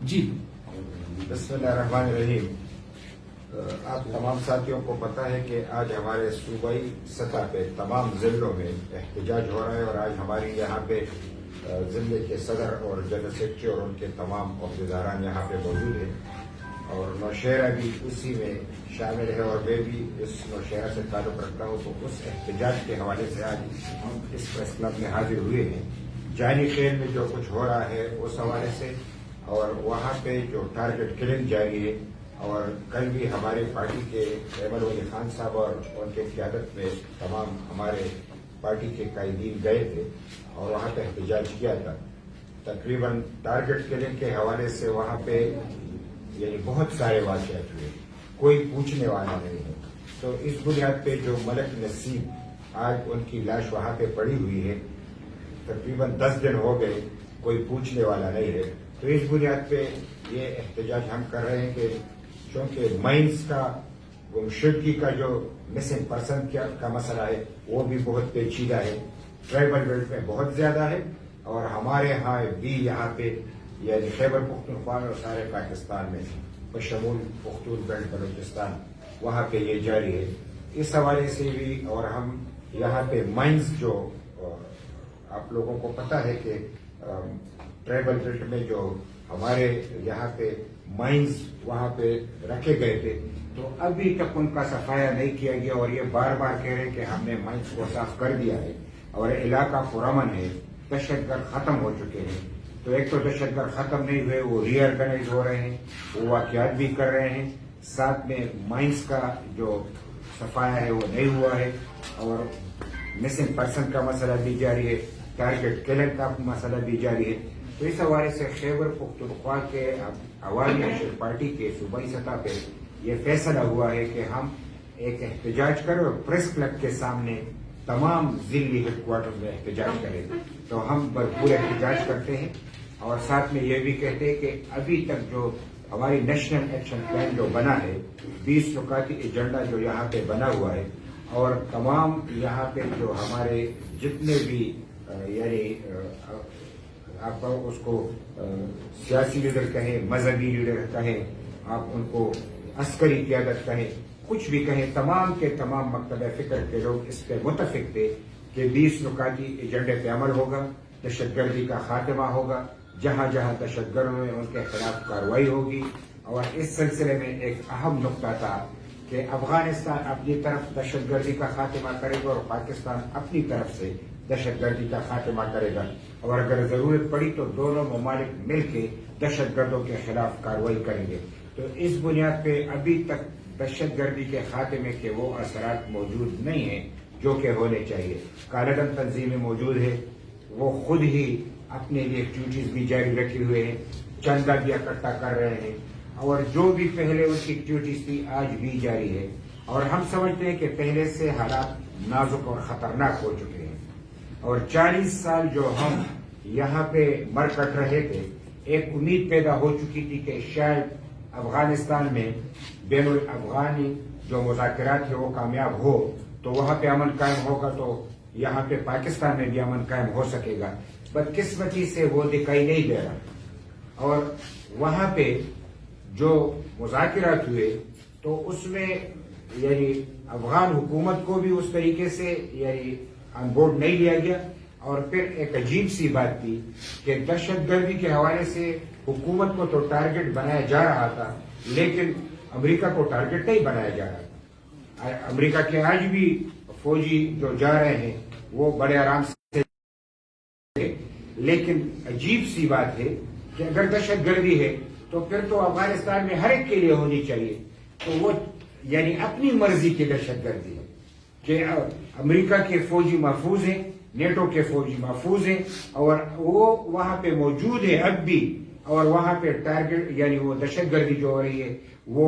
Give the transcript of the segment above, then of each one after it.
جی بسم اللہ الرحمن الرحیم۔ آپ تمام ساتھیوں کو پتہ ہے کہ آج ہمارے صوبائی سطح پہ تمام ضلعوں میں احتجاج ہو رہا ہے، اور آج ہماری یہاں پہ ضلع کے صدر اور جنرل سیکرٹری اور ان کے تمام عہدیداران یہاں پہ موجود ہیں، اور نوشہرہ بھی اسی میں شامل ہے، اور میں بھی اس نوشہرہ سے تعلق رکھتا ہوں، تو اس احتجاج کے حوالے سے آج ہم اس پریس کلب میں حاضر ہوئے ہیں۔ جانی خیل میں جو کچھ ہو رہا ہے اس حوالے سے، اور وہاں پہ جو ٹارگٹ کلنگ جاری ہے، اور کل بھی ہمارے پارٹی کے احمد ولی خان صاحب اور ان کے قیادت میں تمام ہمارے پارٹی کے قائدین گئے تھے اور وہاں پہ احتجاج کیا تھا۔ تقریباً ٹارگٹ کلنگ کے حوالے سے وہاں پہ یعنی بہت سارے واقعات ہوئے، کوئی پوچھنے والا نہیں ہے۔ تو اس بنیاد پہ جو ملک نسیم آج ان کی لاش وہاں پہ پڑی ہوئی ہے، تقریباً 10 دن ہو گئے، کوئی پوچھنے والا نہیں ہے۔ تو اس بنیاد پہ یہ احتجاج ہم کر رہے ہیں کہ چونکہ مائنز کا گمشدگی کا جو مسنگ پرسن کا مسئلہ ہے وہ بھی بہت پیچیدہ ہے، ٹرائبل بیلٹ میں بہت زیادہ ہے، اور ہمارے ہاں بھی یہاں پہ یعنی خیبر پختونخوا اور سارے پاکستان میں بشمول پختون بیلٹ بلوچستان وہاں پہ یہ جاری ہے۔ اس حوالے سے بھی، اور ہم یہاں پہ مائنز جو آپ لوگوں کو پتہ ہے کہ ٹرائبل بیلٹ میں جو ہمارے یہاں پہ مائنز وہاں پہ رکھے گئے تھے، تو ابھی تک ان کا صفایا نہیں کیا گیا، اور یہ بار بار کہہ رہے ہیں کہ ہم نے مائنز کو صاف کر دیا ہے اور علاقہ پرامن ہے، دہشت گرد ختم ہو چکے ہیں۔ تو ایک تو دہشت گرد ختم نہیں ہوئے، وہ ری آرگنائز ہو رہے ہیں، وہ واقعات بھی کر رہے ہیں، ساتھ میں مائنز کا جو صفایا ہے وہ نہیں ہوا ہے، اور مسنگ پرسن کا مسئلہ بھی جاری ہے، ٹارگٹ کلنگ کا مسئلہ بھی جاری ہے۔ تو اس حوالے سے خیبر پختونخوا کے عوامی نشر پارٹی کے صوبائی سطح پہ یہ فیصلہ ہوا ہے کہ ہم ایک احتجاج کریں اور پریس کلب کے سامنے تمام ضلعی ہیڈ کوارٹر میں احتجاج کریں۔ تو ہم بھرپور احتجاج کرتے ہیں، اور ساتھ میں یہ بھی کہتے ہیں کہ ابھی تک جو ہماری نیشنل ایکشن پلان جو بنا ہے، 20 نکاتی ایجنڈا جو یہاں پہ بنا ہوا ہے، اور تمام یہاں پہ جو ہمارے جتنے بھی یعنی آپ اس کو سیاسی لیڈر کہیں، مذہبی لیڈر کہیں، آپ ان کو عسکری قیادت کہیں، کچھ بھی کہیں، تمام کے تمام مکتب فکر کے لوگ اس پہ متفق تھے کہ 20 نکاتی ایجنڈے پہ عمل ہوگا، دہشت گردی کا خاتمہ ہوگا، جہاں جہاں دہشت گردوں میں ان کے خلاف کارروائی ہوگی۔ اور اس سلسلے میں ایک اہم نقطہ تھا کہ افغانستان اپنی طرف دہشت گردی کا خاتمہ کرے گا، اور پاکستان اپنی طرف سے دہشت گردی کا خاتمہ کرے گا، اور اگر ضرورت پڑی تو دونوں ممالک مل کے دہشت گردوں کے خلاف کارروائی کریں گے۔ تو اس بنیاد پہ ابھی تک دہشت گردی کے خاتمے کے وہ اثرات موجود نہیں ہیں جو کہ ہونے چاہیے۔ کالعدم تنظیمیں موجود ہے، وہ خود ہی اپنے لیے ایکٹیویٹیز بھی جاری رکھے ہوئے ہیں، چندہ بھی اکٹھا کر رہے ہیں، اور جو بھی پہلے ان کی ایکٹیویٹیز تھی آج بھی جاری ہے، اور ہم سمجھتے ہیں کہ پہلے سے حالات نازک اور خطرناک ہو چکے ہیں۔ اور 40 سال جو ہم یہاں پہ مر کٹ رہے تھے، ایک امید پیدا ہو چکی تھی کہ شاید افغانستان میں بین الافغانی جو مذاکرات ہیں وہ کامیاب ہو تو وہاں پہ امن قائم ہوگا، تو یہاں پہ پاکستان میں بھی امن قائم ہو سکے گا۔ بدقسمتی سے وہ دکھائی نہیں دے رہا، اور وہاں پہ جو مذاکرات ہوئے تو اس میں یعنی افغان حکومت کو بھی اس طریقے سے یعنی آن بورڈ نہیں لیا گیا، اور پھر ایک عجیب سی بات تھی کہ دہشت گردی کے حوالے سے حکومت کو تو ٹارگٹ بنایا جا رہا تھا، لیکن امریکہ کو ٹارگٹ نہیں بنایا جا رہا تھا۔ امریکہ کے آج بھی فوجی جو جا رہے ہیں وہ بڑے آرام سے، لیکن عجیب سی بات ہے کہ اگر دہشت گردی ہے تو پھر تو افغانستان میں ہر ایک کے لیے ہونی چاہیے، تو وہ یعنی اپنی مرضی کی دہشت گردی ہے کہ امریکہ کے فوجی محفوظ ہیں، نیٹو کے فوجی محفوظ ہیں، اور وہ وہاں پہ موجود ہے اب بھی، اور وہاں پہ ٹارگٹ یعنی وہ دہشت گردی جو ہو رہی ہے وہ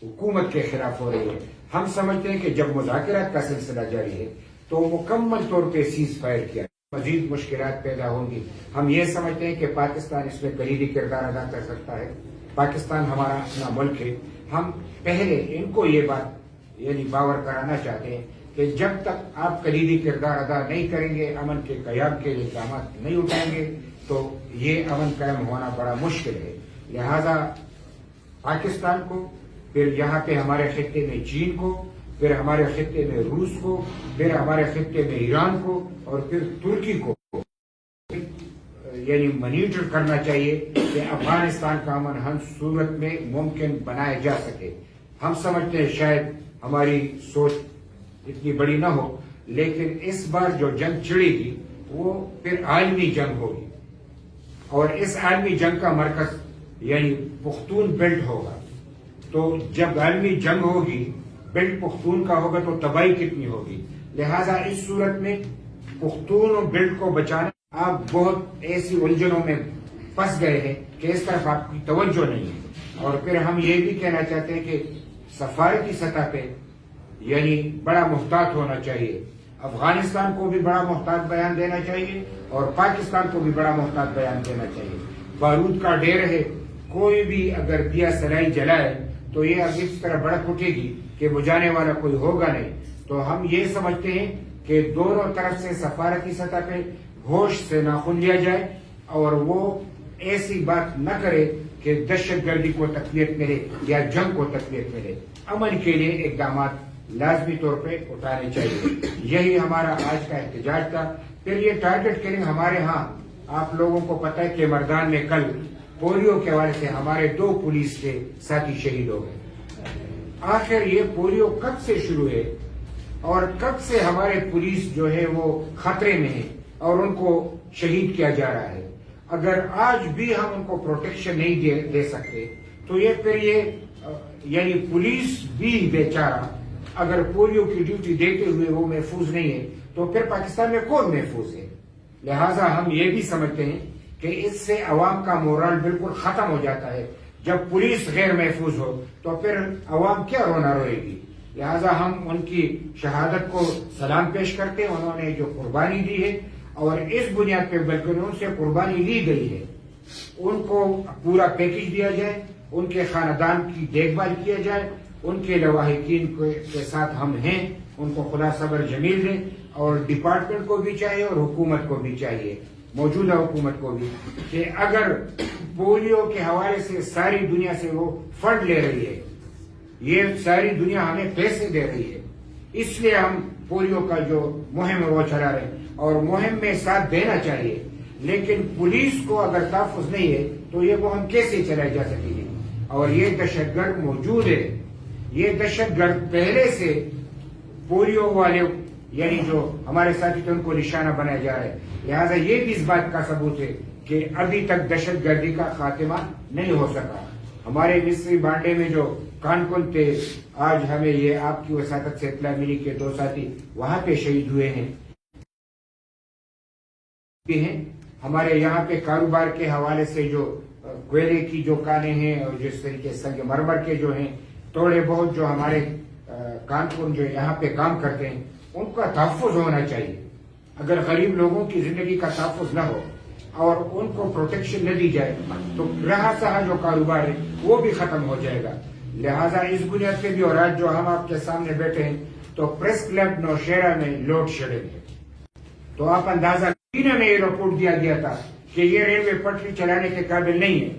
حکومت کے خلاف ہو رہی ہے۔ ہم سمجھتے ہیں کہ جب مذاکرات کا سلسلہ جاری ہے تو مکمل طور پہ سیز فائر کیا، مزید مشکلات پیدا ہوں گی۔ ہم یہ سمجھتے ہیں کہ پاکستان اس میں کلیدی کردار ادا کر سکتا ہے۔ پاکستان ہمارا اپنا ملک ہے، ہم پہلے ان کو یہ بات یعنی باور کرانا چاہتے ہیں کہ جب تک آپ کلیدی کردار ادا نہیں کریں گے، امن کے قیام کے اقدامات نہیں اٹھائیں گے، تو یہ امن قائم ہونا بڑا مشکل ہے۔ لہذا پاکستان کو، پھر یہاں پہ ہمارے خطے میں چین کو، پھر ہمارے خطے میں روس کو، پھر ہمارے خطے میں ایران کو، اور پھر ترکی کو یعنی مانیٹر کرنا چاہیے کہ افغانستان کا امن ہر صورت میں ممکن بنایا جا سکے۔ ہم سمجھتے ہیں شاید ہماری سوچ اتنی بڑی نہ ہو، لیکن اس بار جو جنگ چھڑے گی وہ پھر عالمی جنگ ہوگی، اور اس عالمی جنگ کا مرکز یعنی پختون بیلٹ ہوگا۔ تو جب عالمی جنگ ہوگی، بیلٹ پختون کا ہوگا تو تباہی کتنی ہوگی۔ لہذا اس صورت میں پختون اور بیلٹ کو بچانا، آپ بہت ایسی الجھنوں میں پھنس گئے ہیں کہ اس طرف آپ کی توجہ نہیں ہے۔ اور پھر ہم یہ بھی کہنا چاہتے ہیں کہ سفارتی سطح پہ یعنی بڑا محتاط ہونا چاہیے۔ افغانستان کو بھی بڑا محتاط بیان دینا چاہیے اور پاکستان کو بھی بڑا محتاط بیان دینا چاہیے۔ بارود کا ڈھیر ہے، کوئی بھی اگر دیا سلائی جلائے تو یہ اب اس طرح بڑک اٹھے گی کہ بجھانے والا کوئی ہوگا نہیں۔ تو ہم یہ سمجھتے ہیں کہ دونوں طرف سے سفارتی سطح پہ ہوش سے ناخن لیا جائے، اور وہ ایسی بات نہ کرے کہ دہشت گردی کو تقویت ملے یا جنگ کو تقویت ملے۔ امن کے لیے اقدامات لازمی طور پہ اٹھانے چاہیے۔ یہی ہمارا آج کا احتجاج تھا۔ پھر یہ ٹارگٹ کلنگ ہمارے ہاں، آپ لوگوں کو پتہ ہے کہ مردان میں کل پولیو کے حوالے سے ہمارے 2 پولیس کے ساتھی شہید ہو گئے۔ آخر یہ پولیو کب سے شروع ہے اور کب سے ہمارے پولیس جو ہے وہ خطرے میں ہے اور ان کو شہید کیا جا رہا ہے؟ اگر آج بھی ہم ان کو پروٹیکشن نہیں دے سکتے تو یہ پھر یعنی پولیس بھی بیچارہ اگر پولیو کی ڈیوٹی دیتے ہوئے وہ محفوظ نہیں ہے تو پھر پاکستان میں کون محفوظ ہے؟ لہٰذا ہم یہ بھی سمجھتے ہیں کہ اس سے عوام کا مورال بالکل ختم ہو جاتا ہے۔ جب پولیس غیر محفوظ ہو تو پھر عوام کیا رونا روئے گی؟ لہٰذا ہم ان کی شہادت کو سلام پیش کرتے ہیں، انہوں نے جو قربانی دی ہے، اور اس بنیاد پہ بلکہ ان سے قربانی لی گئی ہے، ان کو پورا پیکج دیا جائے، ان کے خاندان کی دیکھ بھال کیا جائے، ان کے لواحقین کے ساتھ ہم ہیں، ان کو خدا صبر جمیل دے، اور ڈپارٹمنٹ کو بھی چاہیے اور حکومت کو بھی چاہیے، موجودہ حکومت کو بھی، کہ اگر پولیو کے حوالے سے ساری دنیا سے وہ فنڈ لے رہی ہے، یہ ساری دنیا ہمیں پیسے دے رہی ہے، اس لیے ہم پولیو کا جو مہم ہے وہ چلا رہے ہیں، اور مہم میں ساتھ دینا چاہیے، لیکن پولیس کو اگر تحفظ نہیں ہے تو یہ مہم کیسے چلائی جا سکے گی؟ اور یہ دہشت گرد موجود ہے، یہ دہشت گرد پہلے سے پولیو والے یعنی جو ہمارے ساتھی تھے ان کو نشانہ بنایا جا رہا ہے۔ لہٰذا یہ بھی اس بات کا ثبوت ہے کہ ابھی تک دہشت گردی کا خاتمہ نہیں ہو سکا۔ ہمارے مصری بانڈے میں جو کانکن تھے، آج ہمیں یہ آپ کی وساطت سے اطلاع ملی کہ 2 ساتھی وہاں پہ شہید ہوئے ہیں۔ ہمارے یہاں پہ کاروبار کے حوالے سے جو کوئلے کی جو کانیں ہیں اور جس طریقے سنگ مرمر کے جو ہیں تھوڑے بہت جو ہمارے کانکن جو یہاں پہ کام کرتے ہیں ان کا تحفظ ہونا چاہیے۔ اگر غریب لوگوں کی زندگی کا تحفظ نہ ہو اور ان کو پروٹیکشن نہ دی جائے تو رہا سہا جو کاروبار ہے وہ بھی ختم ہو جائے گا۔ لہٰذا اس بنیاد پہ بھی، اور آج جو ہم آپ کے سامنے بیٹھے ہیں تو پریس کلب نوشہرہ میں لوڈ شیڈنگ ہے، تو آپ اندازہ میں یہ رپورٹ دیا گیا تھا کہ یہ ریلوے پٹری چلانے کے قابل نہیں ہے۔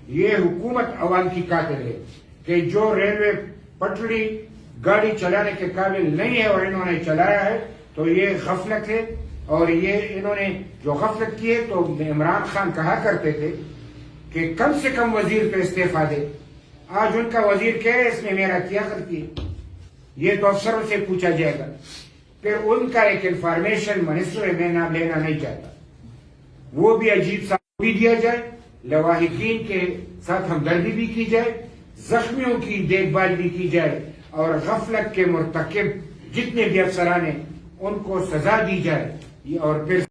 یہ حکومت عوام کی قاتل ہے کہ جو ریلوے پٹری گاڑی چلانے کے قابل نہیں ہے اور انہوں نے چلایا ہے تو یہ غفلت ہے، اور یہ انہوں نے جو غفلت کی ہے تو عمران خان کہا کرتے تھے کہ کم سے کم وزیر کو استعفیٰ دے۔ آج ان کا وزیر کہہ رہے اس میں میرا کیا غلطی ہے؟ یہ تو افسروں سے پوچھا جائے گا۔ پھر ان کا ایک انفارمیشن منسٹر میں نام لینا نہیں چاہتا، وہ بھی عجیب سا بھی دیا جائے، لواحقین کے ساتھ ہمدردی بھی کی جائے، زخمیوں کی دیکھ بھال بھی کی جائے، اور غفلت کے مرتکب جتنے بھی افسران ہیں ان کو سزا دی جائے، اور پھر